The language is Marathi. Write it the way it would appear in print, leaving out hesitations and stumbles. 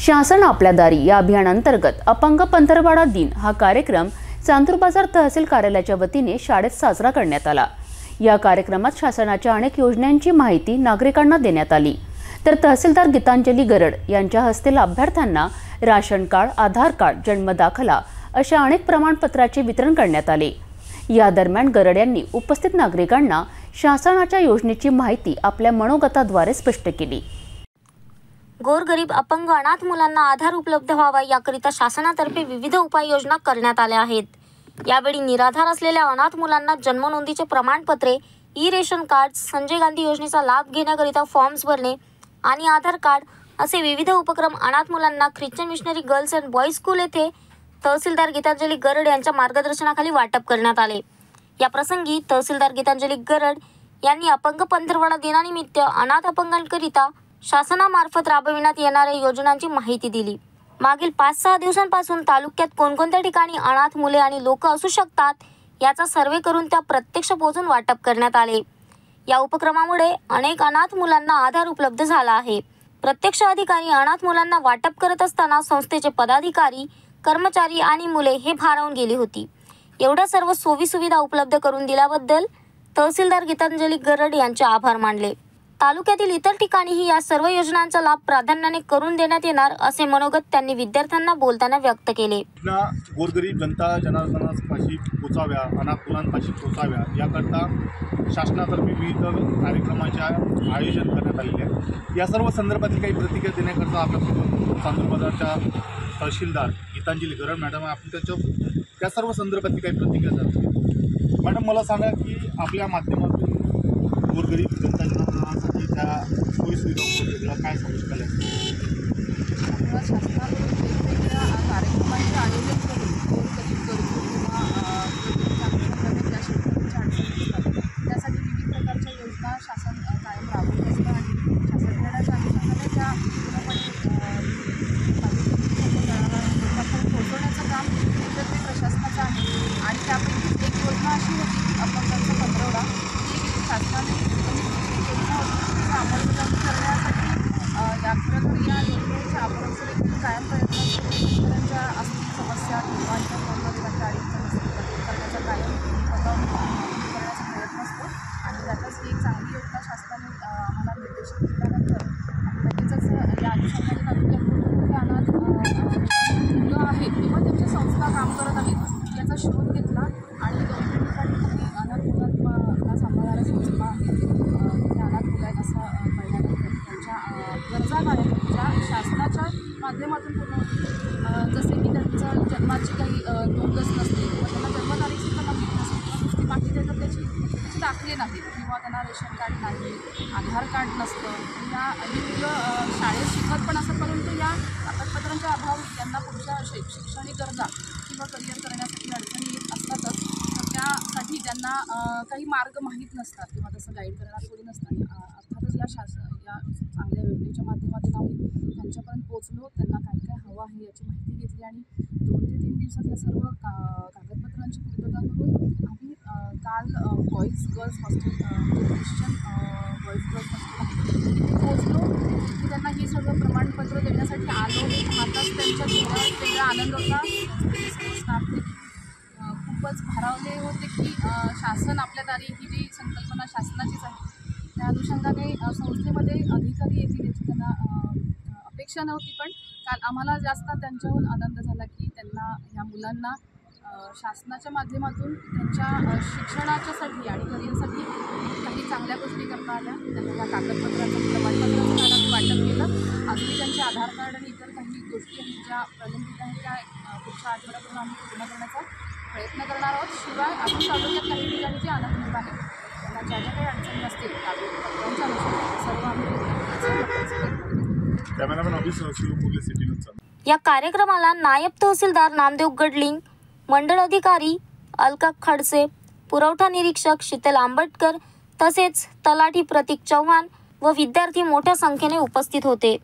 शासन आपल्या दारी या अभियानांतर्गत अपंग पंधरवडा दिन हा कार्यक्रम चांदूर बाजार तहसील कार्यालयाच्या वतीने शाळेत साजरा करण्यात आला। या कार्यक्रमात शासनाच्या अनेक योजनांची माहिती नागरिकांना देण्यात आली। तर तहसीलदार गीतांजली गरड यांच्या हस्ते लाभार्थ्यांना राशन कार्ड, आधार कार्ड, जन्म दाखला अशा अनेक प्रमाणपत्राचे वितरण करण्यात आले। या दरम्यान गरड यांनी उपस्थित नागरिकांना शासनाच्या योजनेची माहिती आपल्या मनोगताद्वारे स्पष्ट केली। गोरगरीब अपंग अनाथ मुलांना आधार उपलब्ध व्हावा याकरिता शासनातर्फे विविध उपाययोजना करण्यात आल्या आहेत। यावेळी निराधार असलेल्या अनाथ मुलांना जन्मनोंदीचे प्रमाणपत्रे, E ration card, Sanjay Gandhi योजनेचा लाभ घेण्याकरिता फॉर्म्स भरणे आणि आधार कार्ड असे विविध उपक्रम अनाथ मुलांना Christian missionary girls and boys school येथे तहसीलदार गीतांजली गरड यांच्या मार्गदर्शनाखाली वाटप करण्यात आले। या प्रसंगी तहसीलदार गीतांजली गरड यांनी अपंग पंधरवडा दिनानिमित्त अनाथ अपंगांकरिता शासनामार्फत राबविण्यात येणाऱ्या योजनांची माहिती दिली। मागील 5-6 दिवसांपासून तालुक्यात कोणकोणत्या ठिकाणी अनाथ मुले आणि लोक असू शकतात याचा सर्वे करून त्या प्रत्यक्ष पोहोचून वाटप करण्यात आले। या उपक्रमामुळे अनेक अनाथ मुलांना आधार उपलब्ध झाला आहे। प्रत्यक्ष अधिकारी अनाथ मुलांना वाटप करत असताना संस्थेचे पदाधिकारी, कर्मचारी आणि मुले हे भारावून गेली होती। एवढ्या सर्व सोयी सुविधा उपलब्ध करून दिल्याबद्दल तहसीलदार गीतांजली गरड यांचे आभार मानले। तालुक्यातील इतर ठिकाणीही या सर्व योजनांचा लाभ प्राधान्याने करून देण्यात येणार असे मनोगत त्यांनी विद्यार्थ्यांना बोलताना व्यक्त केले। गोरगरीब जनता जनार्दनापाशी पोचाव्या, अनाथ मुलांपाशी पोचाव्या याकरता शासनातर्फे विविध कार्यक्रमाचे आयोजन करण्यात आलेले आहे। या सर्व संदर्भातील काही प्रतिक्रिया देण्याकरता आपल्यासोबत चांदूर बाजारच्या तहसीलदार गीतांजली गरड मॅडम आपण त्या सर्व संदर्भातील काही प्रतिक्रिया देतात। मॅडम, मला सांगा की आपल्या माध्यमातून गोरगरीब जनता जनार्दनासाठी त्या सोयी सुविधा उपलब्ध काय सांगू शकाल? शासनाकडून वेगवेगळ्या कार्यक्रमांचे आयोजन करून गोरगरीब गरजू किंवा ज्या शेतकऱ्यांच्या अडचणी असतात त्यासाठी विविध प्रकारच्या योजना शासन कायम राबवत असतं आणि शासनाच्या अनुषंगाने त्या पोहोचवण्याचं काम विद्यार्थी प्रशासनाचं आहे। आणि त्यापैकी एक योजना अशी होती की अपंगांचा पंधरवडा, ही शासनाने योजना होती तिची अंमलबजावणी करण्यासाठी या खरंतर या योजनेच्या अंमलबजावणीसाठी कायम प्रयत्न शेतकऱ्यांच्या असलेली समस्या किंवा इतर गोरगरिबांच्या अडचणी करण्याचा कायम करण्याचा प्रयत्न असतो। आणि त्यातच एक चांगली योजना शासनाने आम्हाला निर्देशित केल्यानंतर लगेचच या अनुषंगाने तालुक्यात कुठे अनाथ मुलं आहेत किंवा त्यांच्या संस्था काम करत आहेत याचा शोध घेतला आणि 2-3 ठिकाणी अनाथ मुलांना सांभाळणाऱ्या संस्था आहेत, त्या अनाथ मुलं आहेत असं पाहिल्यानंतर त्यांच्या गरजा काय आहेत ज्या शासनाच्या माध्यमातून पूर्ण जसे की त्यांचं जन्माची काही नोंदच नसते किंवा त्यांना जन्मतारीखसुद्धा माहीत नसते किंवा नुसती माहिती देतात त्याची दाखले नाहीत किंवा त्यांना रेशन कार्ड नाही, आधार कार्ड नसतं, या आणि मुलं शाळेत शिकत पण असं, परंतु या कागदपत्रांच्या अभाव त्यांना पुढच्या शैक्षणिक गरजा किंवा करिअर करण्यासाठी अडचणी येत असतातच। तर त्यासाठी त्यांना काही मार्ग माहीत नसतात किंवा तसं गाईड करणारे कोणी नसतात। अर्थातच या चांगल्या योजनेच्या माध्यमातून आम्ही त्यांच्यापर्यंत पोहोचलो, त्यांना काय काय हवं आहे याची माहिती घेतली आणि 2 ते 3 दिवसात या सर्व कागदपत्रांची पूर्तता करून आम्ही काल boys girls hostel Christian boys girls hostel तिथे पोहोचलो। तिथे त्यांना हे सगळं प्रमाणपत्र देण्यासाठी आलो हे पाहताच त्यांच्या चेहऱ्यावर एक वेगळा आनंद होता। सर्व स्टाफ खूपच भारावले होते की शासन आपल्या दारी ही जी संकल्पना शासनाचीच आहे त्या अनुषंगाने संस्थेमध्ये अधिकारी येतील याची त्यांना अपेक्षा नव्हती, पण काल आम्हाला जास्त त्यांच्याहून आनंद झाला की त्यांना या मुलांना शासनाच्या माध्यमातून त्यांच्या शिक्षणाच्यासाठी आणि करिअरसाठी काही चांगल्या गोष्टी करता आल्या। त्यांना या कागदपत्राचं प्रमाणपत्राचं काल आम्ही वाटप केलं। अजूनही त्यांचे आधार कार्ड आणि इतर काही गोष्टी आहेत ज्या प्रलंबित आहेत त्या पुढच्या आठवड्यातून आम्ही पूर्ण करण्याचा प्रयत्न करणार आहोत। शिवाय अजून तालुक्यात काही ठिकाणी जे अनाथ मुलं आहेत त्यांना ज्या ज्या काही अडचणी असतील कागदपत्रांच्या अनुषंगाने सर्व आम्ही या कार्यक्रमाला नायब तहसीलदार नामदेव गडलिंग, मंडळ अधिकारी अलका खडसे, पुरवठा निरीक्षक शीतल आंबटकर तसेच तलाठी प्रतीक चव्हाण व विद्यार्थी मोठ्या संख्येने उपस्थित होते।